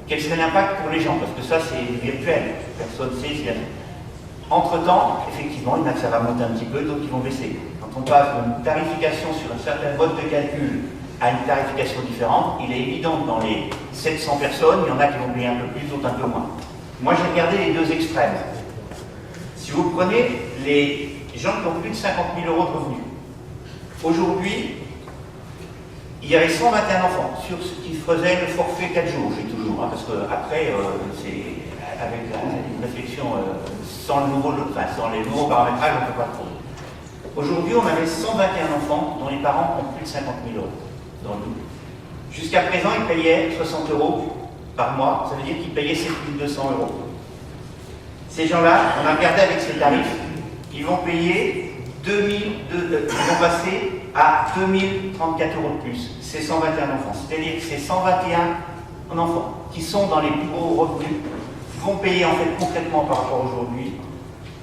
Quel serait l'impact pour les gens? Parce que ça, c'est virtuel. Personne ne sait si... Entre-temps, effectivement, il y en a que ça va monter un petit peu, d'autres qui vont baisser. Quand on passe d'une tarification sur un certain mode de calcul à une tarification différente, il est évident que dans les 700 personnes, il y en a qui vont payer un peu plus, d'autres un peu moins. Moi, j'ai regardé les deux extrêmes. Si vous prenez les gens qui ont plus de 50 000 euros de revenus, aujourd'hui, il y avait 121 enfants sur ce qui faisait le forfait 4 jours, j'ai toujours, parce qu'après, c'est avec une réflexion sans les nouveaux paramétrages, on ne peut pas trop. Aujourd'hui, on avait 121 enfants dont les parents ont plus de 50 000 euros dans le double. Jusqu'à présent, ils payaient 60 euros par mois, ça veut dire qu'ils payaient 7 200 euros. Ces gens-là, on a regardé avec ces tarifs, ils vont payer ils vont passer à 2034 euros de plus. C'est 121 enfants. C'est-à-dire que ces 121 enfants qui sont dans les plus gros revenus vont payer en fait concrètement par rapport à aujourd'hui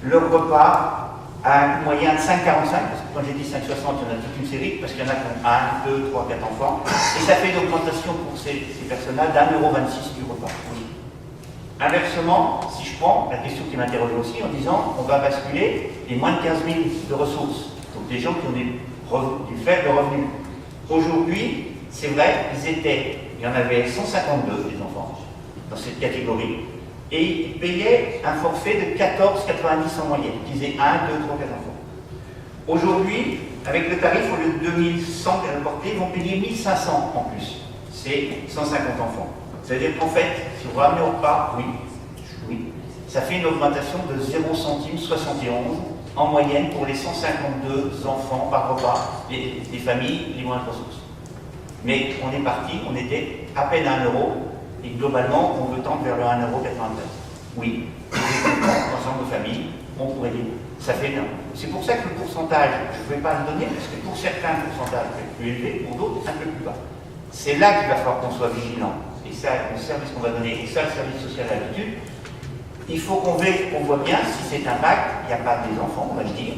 leur repas à un moyen de 5,45, parce que quand j'ai dit 5,60, il y en a toute une série, parce qu'il y en a qui ont 1, 2, 3, 4 enfants, et ça fait une augmentation pour ces personnes-là d'1,26 € du repas. Inversement, si je prends la question qui m'interroge aussi en disant on va basculer les moins de 15 000 de ressources, donc des gens qui ont des faibles revenus. Aujourd'hui, c'est vrai, il y en avait 152 des enfants dans cette catégorie, et ils payaient un forfait de 14,90 en moyenne, qui disait 1, 2, 3, 4 enfants. Aujourd'hui, avec le tarif, au lieu de 2100 qu'elle apportait, ils vont payer 1500 en plus. C'est 150 enfants. C'est-à-dire qu'en fait, si vous ramenez au repas, oui, ça fait une augmentation de 0 centime 71 en moyenne pour les 152 enfants par repas des familles les moins de ressources. Mais on est parti, on était à peine à 1 €, et globalement, on veut tendre vers le 1,93 €. Oui, ensemble de familles, on pourrait dire, ça fait énorme. C'est pour ça que le pourcentage, je ne vais pas le donner, parce que pour certains, le pourcentage est plus élevé, pour d'autres, un peu plus bas. C'est là qu'il va falloir qu'on soit vigilant. Et ça, le service qu'on va donner, et ça, le service social à l'habitude, il faut qu'on voit bien si cet impact, il n'y a pas des enfants, on va le dire,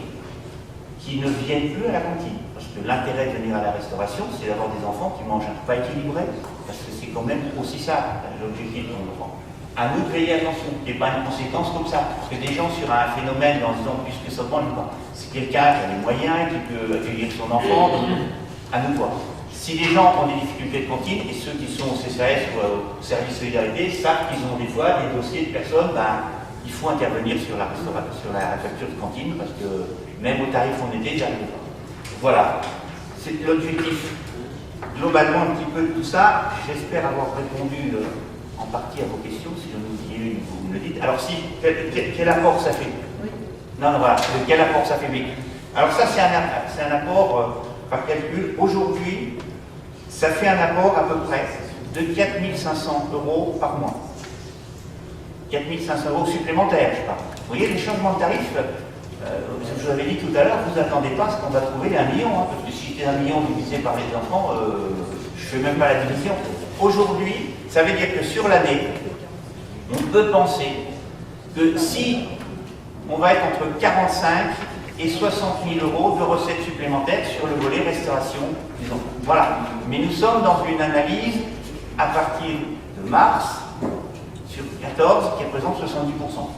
qui ne viennent plus à la cantine. Parce que l'intérêt de venir à la restauration, c'est d'avoir des enfants qui mangent un repas équilibré, parce que c'est quand même aussi ça, l'objectif de mon enfant. À nous de veiller attention, et pas une conséquence comme ça. Parce que des gens sur un phénomène en se disant, puisque ça ne pas, c'est quelqu'un qui a les moyens, qui peut accueillir son enfant, donc à nous de voir. Si les gens ont des difficultés de cantine, et ceux qui sont au CSAS ou au service solidarité savent qu'ils ont des fois des dossiers de personnes, il faut intervenir sur la facture de cantine, parce que même au tarif où on était, j'arrive pas. Voilà, c'est l'objectif globalement un petit peu de tout ça. J'espère avoir répondu en partie à vos questions. Si j'en oublie une, vous me le dites. Alors quel apport ça fait? Oui. Non, voilà, quel apport ça fait? Oui. Alors ça, c'est un apport par calcul. Aujourd'hui, ça fait un apport à peu près de 4 500 € par mois. 4 500 € supplémentaires, je parle. Vous voyez, les changements de tarifs, je vous avais dit tout à l'heure, vous n'attendez pas ce qu'on va trouver 1 million, parce que si c'était 1 million divisé par les enfants, je ne fais même pas la division. Aujourd'hui, ça veut dire que sur l'année, on peut penser que si on va être entre 45 et 60 000 € de recettes supplémentaires sur le volet restauration des enfants. Voilà. Mais nous sommes dans une analyse à partir de mars sur 14 qui représente 70%.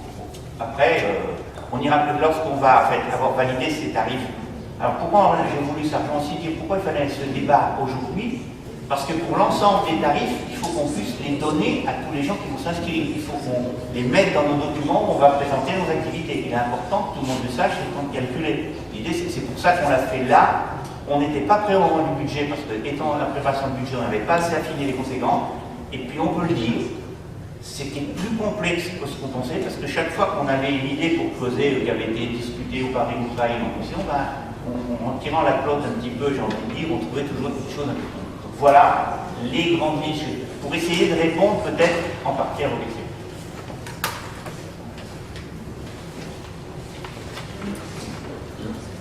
Après, on ira plus lorsqu'on va en fait, avoir validé ces tarifs. Alors pourquoi j'ai voulu simplement aussi dire pourquoi il fallait ce débat aujourd'hui? Parce que pour l'ensemble des tarifs, il faut qu'on puisse les donner à tous les gens qui vont s'inscrire. Il faut qu'on les mette dans nos documents où on va présenter nos activités. Il est important que tout le monde le sache et qu'on calcule. L'idée, c'est pour ça qu'on l'a fait là. On n'était pas prêt au moment du budget parce que, étant la préparation du budget, on n'avait pas assez affiné les conséquences. Et puis, on peut le dire, c'était plus complexe que ce qu'on pensait parce que chaque fois qu'on avait une idée pour creuser, qui avait été discutée au Paris ou pas en commission, en tirant la clotte un petit peu, j'ai envie de dire, on trouvait toujours quelque chose un peu plus. Voilà les grandes lignes pour essayer de répondre peut-être en partie à vos questions.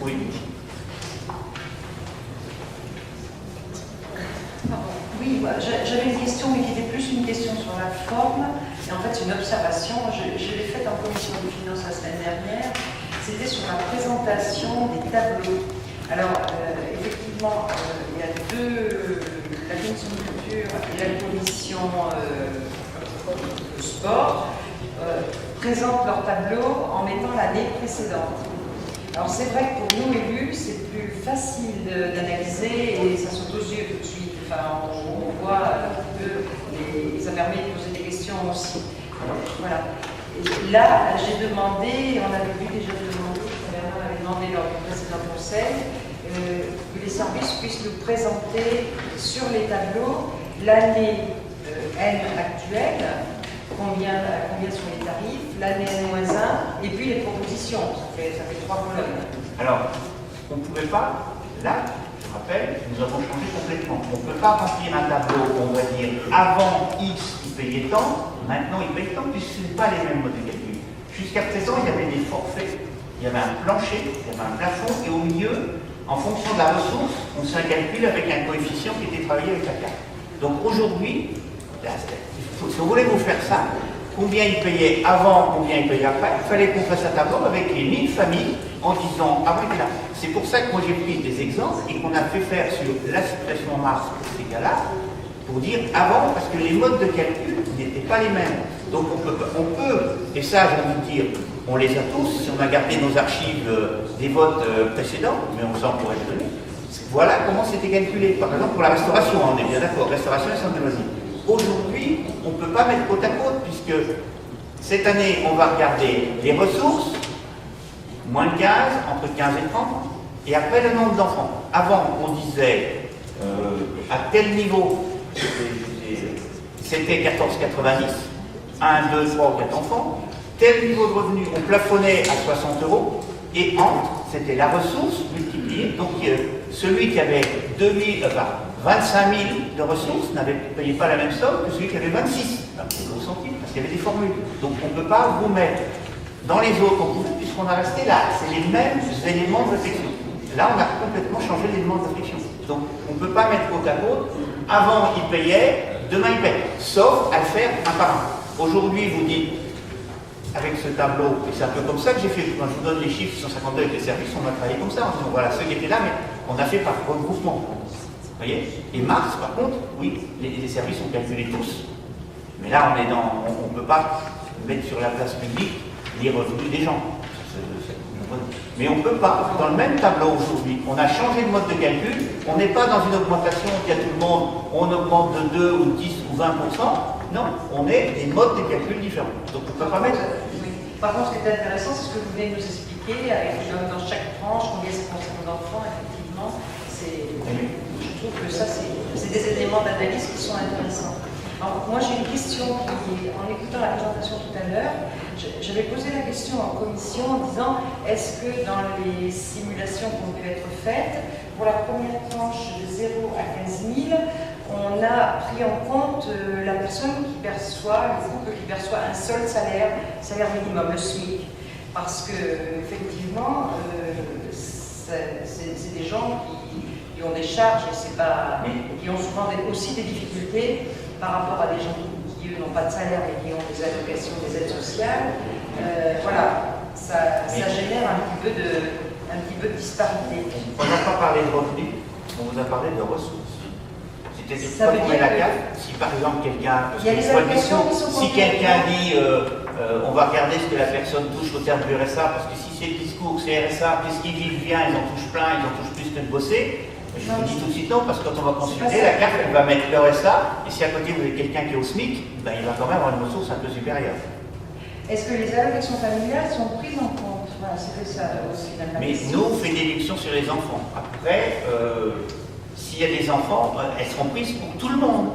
Oui. Oui, j'avais une question, mais qui était plus une question sur la forme. Et en fait, c'est une observation. Je l'ai faite en commission des finances la semaine dernière. C'était sur la présentation des tableaux. Alors, effectivement, il y a la commission de culture et la commission sport présentent leur tableau en mettant l'année précédente. Alors c'est vrai que pour nous élus, c'est plus facile d'analyser et ça saute aux yeux tout de suite. Enfin, on voit un peu et ça permet de poser des questions aussi. Voilà. Et là, j'ai demandé, on avait déjà demandé, Bernard avait demandé lors du précédent conseil, que les services puissent nous présenter sur les tableaux l'année N actuelle, combien sont les tarifs, l'année N-1, et puis les propositions. Ça fait 3 colonnes. Alors, on ne pouvait pas, là, je rappelle, nous avons changé complètement. On ne peut pas remplir un tableau, on va dire, avant X, il payait tant, maintenant il paye tant, puisque ce ne sont pas les mêmes modes de calcul. Jusqu'à présent, il y avait des forfaits, il y avait un plancher, il y avait un plafond, et au milieu, en fonction de la ressource, on faisait un calcul avec un coefficient qui était travaillé avec la carte. Donc aujourd'hui, si on voulait vous faire ça, combien il payait avant, combien il payait après, il fallait qu'on fasse un tableau avec les 1000 familles en disant avant et là. C'est pour ça que moi j'ai pris des exemples et qu'on a fait faire sur la situation en mars pour ces cas-là, pour dire avant, parce que les modes de calcul n'étaient pas les mêmes. Donc on peut, et ça j'ai envie de dire, on les a tous, si on a gardé nos archives des votes précédents, mais on s'en pourrait les donner. Voilà comment c'était calculé. Par exemple pour la restauration, on est bien d'accord, restauration et centre de loisirs. Aujourd'hui, on ne peut pas mettre côte à côte, puisque cette année, on va regarder les ressources, moins de 15, entre 15 et 30, et après le nombre d'enfants. Avant, on disait, à tel niveau, c'était 14,90, 1, 2, 3 ou 4 enfants, tel niveau de revenu, on plafonnait à 60 €, et entre, c'était la ressource multipliée, donc celui qui avait 25 000 de ressources n'avait payé pas la même somme que celui qui avait 26. C'est gros centimes, parce qu'il y avait des formules. Donc on ne peut pas vous mettre dans les autres, puisqu'on a resté là. C'est les mêmes éléments de réflexion. Là, on a complètement changé l'élément de réflexion. Donc on ne peut pas mettre côte à côte. Avant, il payait, demain, il paye. Sauf à le faire un par un. Aujourd'hui, vous dites, avec ce tableau, et c'est un peu comme ça que j'ai fait. Quand je vous donne les chiffres 152 avec les services, on a travaillé comme ça. En disant, voilà, ceux qui étaient là, mais on a fait par regroupement. Vous voyez? Et mars, par contre, oui, les services ont calculé tous. Mais là, on ne peut pas mettre sur la place publique les revenus des gens. Mais on ne peut pas, dans le même tableau aujourd'hui, on a changé de mode de calcul, on n'est pas dans une augmentation qui a tout le monde, on augmente de 2 ou 10 ou 20%. Non, on est des modes de calcul différents. Donc on ne peut pas mettre. Oui. Par contre, ce qui est intéressant, c'est ce que vous venez de nous expliquer, avec dans chaque tranche, combien ça concerne d'enfants, effectivement. Je trouve que ça, c'est des éléments d'analyse qui sont intéressants. Alors, moi, j'ai une question qui, en écoutant la présentation tout à l'heure, j'avais posé la question en commission en disant est-ce que dans les simulations qui ont pu être faites, pour la première tranche de 0 à 15 000, on a pris en compte la personne qui perçoit, le couple qui perçoit un seul salaire minimum, le SMIC. Parce que, effectivement, c'est des gens qui ont des charges et qui ont souvent aussi des difficultés par rapport à des gens qui eux, n'ont pas de salaire mais qui ont des allocations, des aides sociales. Voilà, ça génère un petit peu de disparité. On n'a pas parlé de revenus, on vous a parlé de ressources. C'est-à-dire ça veut dire la carte, si par exemple quelqu'un... Si quelqu'un dit on va regarder ce que la personne touche au terme du RSA, parce que si c'est le discours, c'est RSA, puisqu'ils vivent bien, ils en touchent plein, ils en touchent plus que de bosser. Je vous dis tout de suite non, parce que quand on va consulter, la carte, elle va mettre le RSA, et si à côté vous avez quelqu'un qui est au SMIC, ben, il va quand même avoir une ressource un peu supérieure. Est-ce que les allocations familiales sont prises en compte? Voilà, c'était ça aussi. Mais nous, on fait des déductions sur les enfants. Après, s'il y a des enfants, elles seront prises pour tout le monde.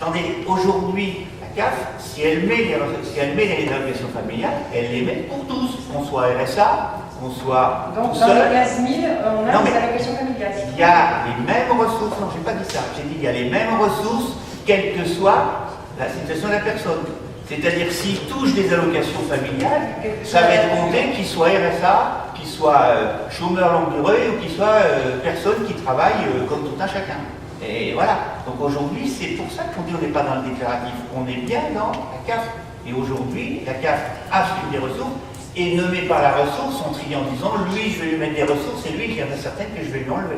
Attendez, aujourd'hui, la CAF, si elle met les allocations familiales, elle les met pour tous, qu'on soit RSA, qu'on soit donc, tout dans seul. les 15 000, on a des allocations familiales. Il y a les mêmes ressources, non, je n'ai pas dit ça, j'ai dit il y a les mêmes ressources, quelle que soit la situation de la personne. C'est-à-dire, s'il touche des allocations familiales, ça va être compté qu'il soit RSA, qu'il soit chômeur longue durée ou qu'il soit personne qui travaille comme tout un chacun. Et voilà. Donc aujourd'hui, c'est pour ça qu'on dit on n'est pas dans le déclaratif. On est bien dans la CAF. Et aujourd'hui, la CAF a suivi des ressources et ne met pas la ressource en triant en disant lui, je vais lui mettre des ressources et lui, il y en a certaines que je vais lui enlever.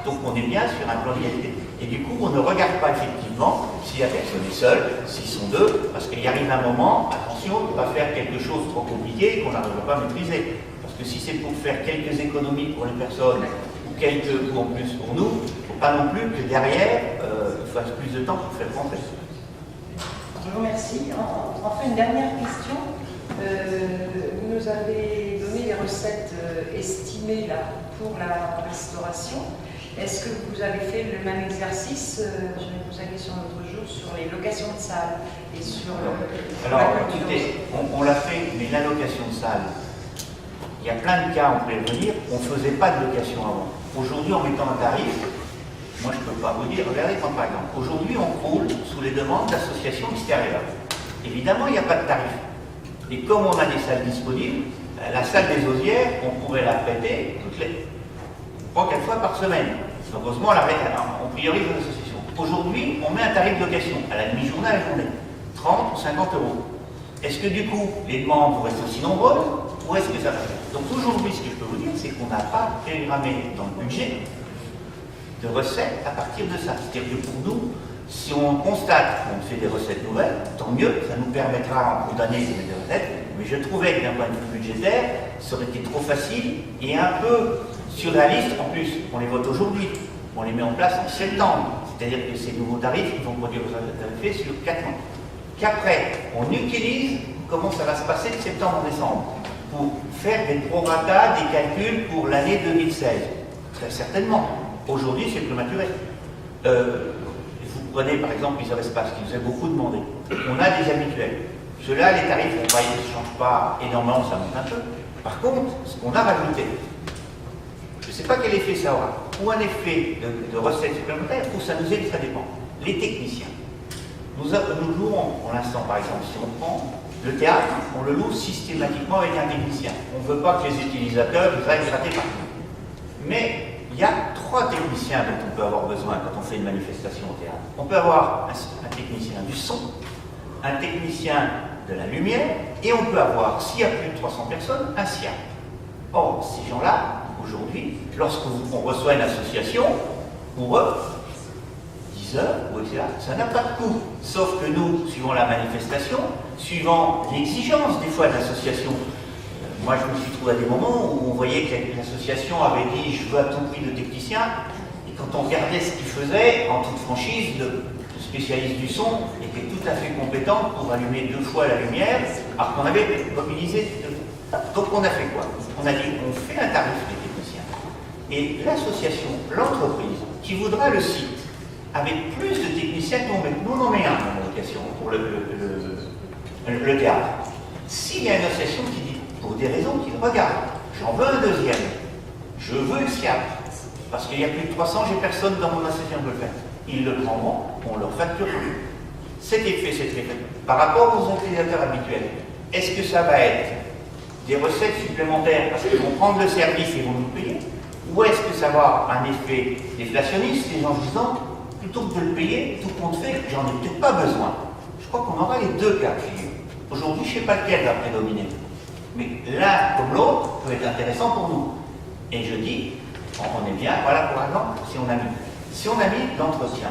Donc on est bien sur un plan d'égalité. Et du coup, on ne regarde pas effectivement si la personne est seule, s'ils sont deux, parce qu'il arrive un moment, attention, de ne pas faire quelque chose de trop compliqué qu'on n'arrivera pas à maîtriser. Parce que si c'est pour faire quelques économies pour les personnes, ou quelques coûts en plus pour nous, il ne faut pas non plus que derrière, il fasse plus de temps pour faire rentrer. Je vous remercie. Enfin, une dernière question. Vous nous avez donné les recettes estimées là, pour la restauration. Est-ce que vous avez fait le même exercice, je vais vous aller sur notre jour, sur les locations de salles et sur Alors, écoutez, on l'a fait, mais la location de salle, il y a plein de cas, on peut le dire, on ne faisait pas de location avant. Aujourd'hui, en mettant un tarif, moi je ne peux pas vous dire, regardez quand par exemple, aujourd'hui on roule sous les demandes d'associations extérieures. Évidemment, il n'y a pas de tarif. Et comme on a des salles disponibles, la salle des Osières, on pourrait la prêter toutes les 3-4 fois par semaine. Heureusement, on priorise l'association. Aujourd'hui, on met un tarif de location à la demi-journée, à la journée, 30 ou 50 euros. Est-ce que du coup, les demandes vont être aussi nombreuses ou est-ce que ça va faire? Donc aujourd'hui, ce que je peux vous dire, c'est qu'on n'a pas programmé dans le budget de recettes à partir de ça. C'est-à-dire que pour nous, si on constate qu'on fait des recettes nouvelles, tant mieux, ça nous permettra en cours d'année de mettre des recettes, mais je trouvais que d'un point de vue budgétaire, ça aurait été trop facile et un peu surréaliste. En plus, on les vote aujourd'hui, on les met en place en septembre, c'est-à-dire que ces nouveaux tarifs, ils vont produire des effets sur 4 ans. Qu'après, on utilise comment ça va se passer de septembre en décembre pour faire des prorata, des calculs pour l'année 2016. Très certainement. Aujourd'hui, c'est prématuré. Vous prenez par exemple les espaces qui nous a beaucoup demandé. On a des habituels. Ceux-là, les tarifs ne changent pas énormément, ça monte un peu. Par contre, ce qu'on a rajouté, je ne sais pas quel effet ça aura, ou un effet de recettes supplémentaires, ou ça nous aide, ça dépend. Les techniciens. Nous louons, pour l'instant, par exemple, si on prend le théâtre, on le loue systématiquement avec un technicien. On ne veut pas que les utilisateurs aillent gratter partout. Mais il y a 3 techniciens dont on peut avoir besoin quand on fait une manifestation au théâtre. On peut avoir un technicien du son, un technicien de la lumière, et on peut avoir, s'il y a plus de 300 personnes, un SIAP. Or, ces gens-là, aujourd'hui, lorsqu'on reçoit une association, pour eux, 10 heures, ou etc., ça n'a pas de coût. Sauf que nous, suivant la manifestation, suivant l'exigence des fois de l'association, moi je me suis trouvé à des moments où on voyait que l'association avait dit je veux à tout prix de technicien, et quand on regardait ce qu'il faisait, en toute franchise, le spécialiste du son était tout à fait compétent pour allumer 2 fois la lumière, alors qu'on avait mobilisé. Donc on a fait quoi? On a dit on fait un tarif des techniciens. Et l'association, l'entreprise, qui voudra le site, avec plus de techniciens qu'on met, nous on en met un en location pour le théâtre. S'il y a une association qui dit, pour des raisons qui regarde, j'en veux un deuxième, je veux le SIAP, parce qu'il y a plus de 300, j'ai personne dans mon association qui peut le faire. Ils le prendront, on leur facture. Cet effet, par rapport aux utilisateurs habituels, est-ce que ça va être des recettes supplémentaires parce qu'ils vont prendre le service et vont nous payer? Ou est-ce que ça va avoir un effet déflationniste, les gens disant, plutôt que de le payer, tout compte fait, j'en ai peut-être pas besoin. Je crois qu'on aura les 2 cas de figure. Aujourd'hui, je ne sais pas lequel va prédominer. Mais l'un comme l'autre peut être intéressant pour nous. Et je dis, on est bien, voilà pour exemple, si on a mis l'entretien,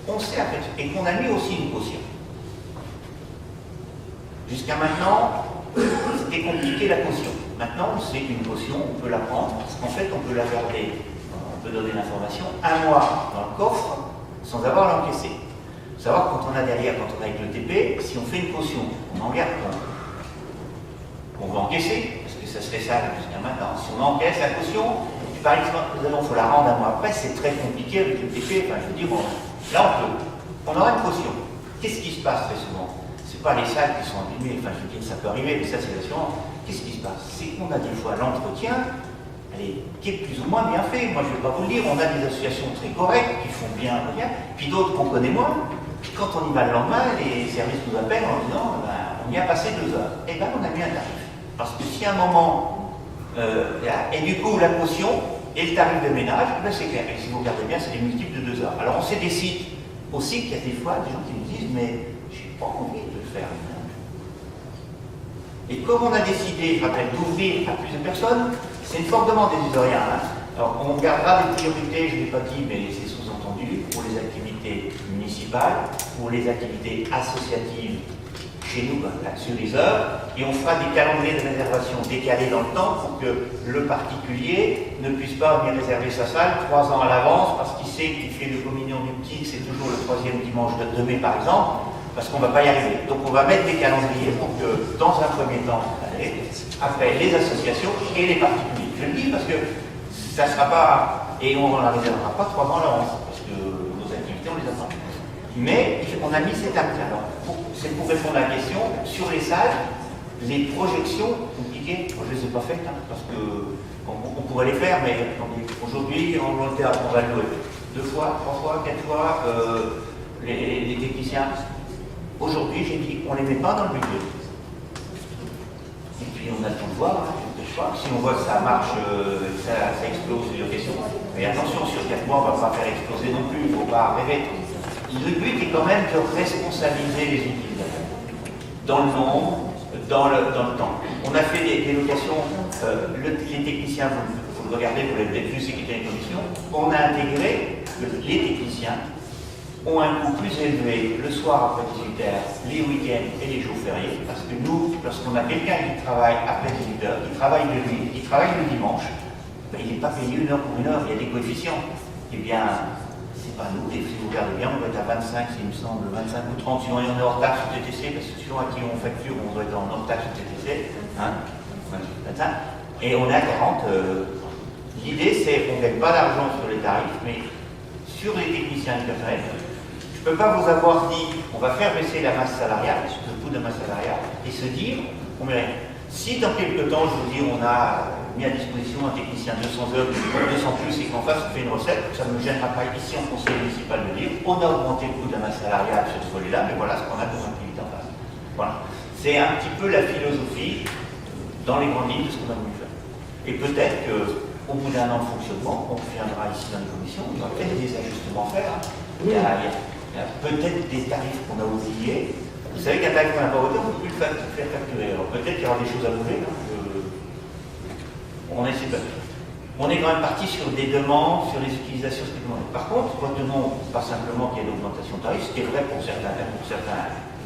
on sait en fait, et qu'on a mis aussi une caution. Jusqu'à maintenant, c'était compliqué la caution. Maintenant, c'est une caution, on peut la prendre, parce qu'en fait, on peut la garder, on peut donner l'information, 1 mois dans le coffre, sans avoir à l'encaisser. Il faut savoir, quand on a derrière, quand on a avec le TP, si on fait une caution, on en garde on va encaisser, parce que ça serait ça jusqu'à maintenant. Si on encaisse la caution, par exemple, il faut la rendre 1 mois après, c'est très compliqué avec le TP, enfin je veux dire, là on peut. On aura une caution. Qu'est-ce qui se passe très souvent? C'est pas les salles qui sont abîmées, enfin je veux dire, ça peut arriver, mais ça c'est l'assurance. Qu'est-ce qui se passe? C'est qu'on a des fois l'entretien, qui est plus ou moins bien fait. Moi je ne vais pas vous le dire, on a des associations très correctes, qui font bien, puis d'autres qu'on connaît moins. Puis quand on y va le lendemain, les services nous appellent en disant, on y a passé 2 heures. Et bien on a mis un tarif. Parce que si à un moment, et du coup la caution et le tarif de ménage, ben c'est clair. Et si vous regardez bien, c'est des multiples de 2 heures. Alors on sait des sites aussi qu'il y a des fois des gens qui nous disent, mais j'ai pas envie de le faire. Et comme on a décidé, je rappelle, d'ouvrir à plus de personnes, c'est une forte demande des usuriens. Alors, on gardera des priorités, je ne l'ai pas dit, mais c'est sous-entendu, pour les activités municipales, pour les activités associatives chez nous, sur les heures, et on fera des calendriers de réservation décalés dans le temps pour que le particulier ne puisse pas venir réserver sa salle 3 ans à l'avance parce qu'il sait qu'il fait le communion du petit, c'est toujours le 3e dimanche de mai par exemple, parce qu'on ne va pas y arriver. Donc on va mettre des calendriers pour que, dans un premier temps, après les associations et les particuliers. Je le dis parce que ça ne sera pas, et on ne la réservera pas 3 ans à l'avance, parce que nos activités, on les attend. Mais on a mis cet acte-là. C'est pour répondre à la question, sur les salles, les projections compliquées, moi, je ne les ai pas faites, parce qu'on pourrait les faire, mais attendez, aujourd'hui, on le théâtre, on va le louer 2 fois, 3 fois, 4 fois, les techniciens. Aujourd'hui, j'ai dit, on ne les met pas dans le budget. Et puis on attend de voir, si on voit que ça marche, ça explose, c'est une question. Mais attention, sur 4 mois, on ne va pas faire exploser non plus, il ne faut pas rêver. Le but est quand même de responsabiliser les utilisateurs dans le nombre, dans le temps. On a fait des locations, les techniciens, vous le regardez, vous l'avez peut-être vu, c'est qu'il y a une commission, on a intégré que les techniciens ont un coût plus élevé le soir après 18h, les week-ends et les jours fériés, parce que nous, lorsqu'on a quelqu'un qui travaille après 18h, qui travaille de nuit, qui travaille le dimanche, ben, il n'est pas payé 1 heure pour 1 heure, il y a des coefficients. Eh bien, c'est pas nous, et si vous regardez bien, on doit être à 25, il me semble, 25 ou 30, sinon on est hors taxe ou TTC, parce que selon à qui on facture, on doit être en hors taxe ou TTC, hein, et on est à 40. L'idée, c'est qu'on ne gagne pas d'argent sur les tarifs, mais sur les techniciens du personnel. Je ne peux pas vous avoir dit, on va faire baisser la masse salariale, le coût de la masse salariale, et se dire, si dans quelques temps, je vous dis, on a mis à disposition un technicien 200 heures, 200 plus, et qu'en face on fait une recette, ça ne me gênera pas ici en conseil municipal de dire, on a augmenté le coût de la masse salariale sur ce volet-là, mais voilà ce qu'on a comme activité en face. Voilà. C'est un petit peu la philosophie dans les grandes lignes de ce qu'on a voulu faire. Et peut-être qu'au bout d'un an de fonctionnement, on reviendra ici dans les commissions, il y aura peut-être des ajustements à faire. Il y a peut-être des tarifs qu'on a oubliés. Vous savez qu'un tarif qu'on n'a pas voté, on ne peut plus le faire facturer. Alors peut-être qu'il y aura des choses à bouger. On essaie de... On est quand même parti sur des demandes, sur les utilisations supplémentaires. Par contre, retenons pas simplement qu'il y a une augmentation de tarifs, ce qui est vrai pour certains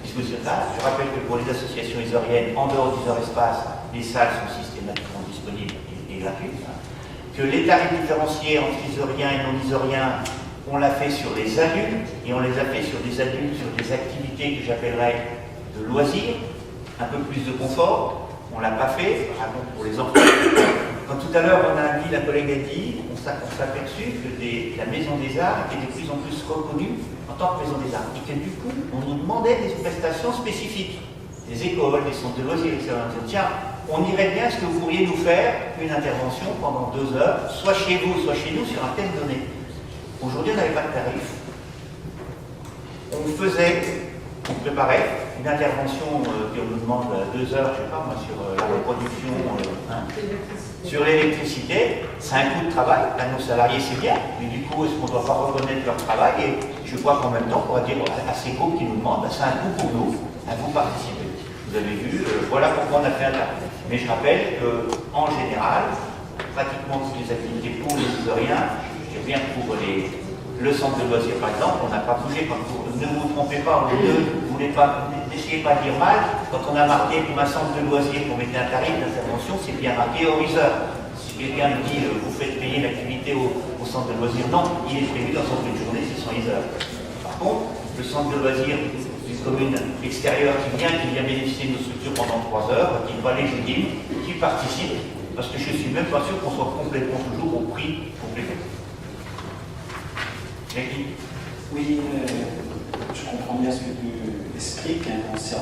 dispositifs. Je rappelle que pour les associations isoriennes, en dehors des heures espaces, les salles sont systématiquement disponibles et gratuites. Que les tarifs différenciés entre isoriens et non-isoriens, on l'a fait sur les adultes, et on les a fait sur des adultes, sur des activités que j'appellerais de loisirs, un peu plus de confort. On ne l'a pas fait, par contre pour les enfants. Quand tout à l'heure on a dit, la collègue a dit, on s'est aperçu que la Maison des Arts était de plus en plus reconnue en tant que Maison des Arts. Et que du coup, on nous demandait des prestations spécifiques. Des écoles, des centres de loisirs, etc. Tiens, on irait bien, est-ce que vous pourriez nous faire une intervention pendant 2 heures, soit chez vous, soit chez nous, sur un thème donné. Aujourd'hui, on n'avait pas de tarif. On préparait une intervention qui on nous demande 2 heures, je ne sais pas moi, sur la reproduction, sur l'électricité. C'est un coût de travail. À nos salariés, c'est bien, mais du coup, est-ce qu'on ne doit pas reconnaître leur travail? Et je crois qu'en même temps, on pourra dire à ces groupes qui nous demandent, c'est un coût pour nous, à vous participer. Vous avez vu, voilà pourquoi on a fait un tarif. Mais je rappelle qu'en général, pratiquement toutes les activités pour les isoriens, je dis bien pour le centre de loisirs par exemple, on n'a pas bougé. Ne vous trompez pas, n'essayez pas de dire mal. Quand on a marqué pour un centre de loisirs, pour mettre un tarif d'intervention, c'est bien marqué horizon. Si quelqu'un me dit vous faites payer l'activité au centre de loisirs, non, il est prévu dans une journée, c'est 100 heures. Par contre, le centre de loisirs d'une commune extérieure qui vient bénéficier de nos structures pendant 3 heures, qui n'est pas légitime, qui participe, parce que je ne suis même pas sûr qu'on soit complètement toujours au prix complet. Oui, je comprends bien ce que tu expliques. On s'est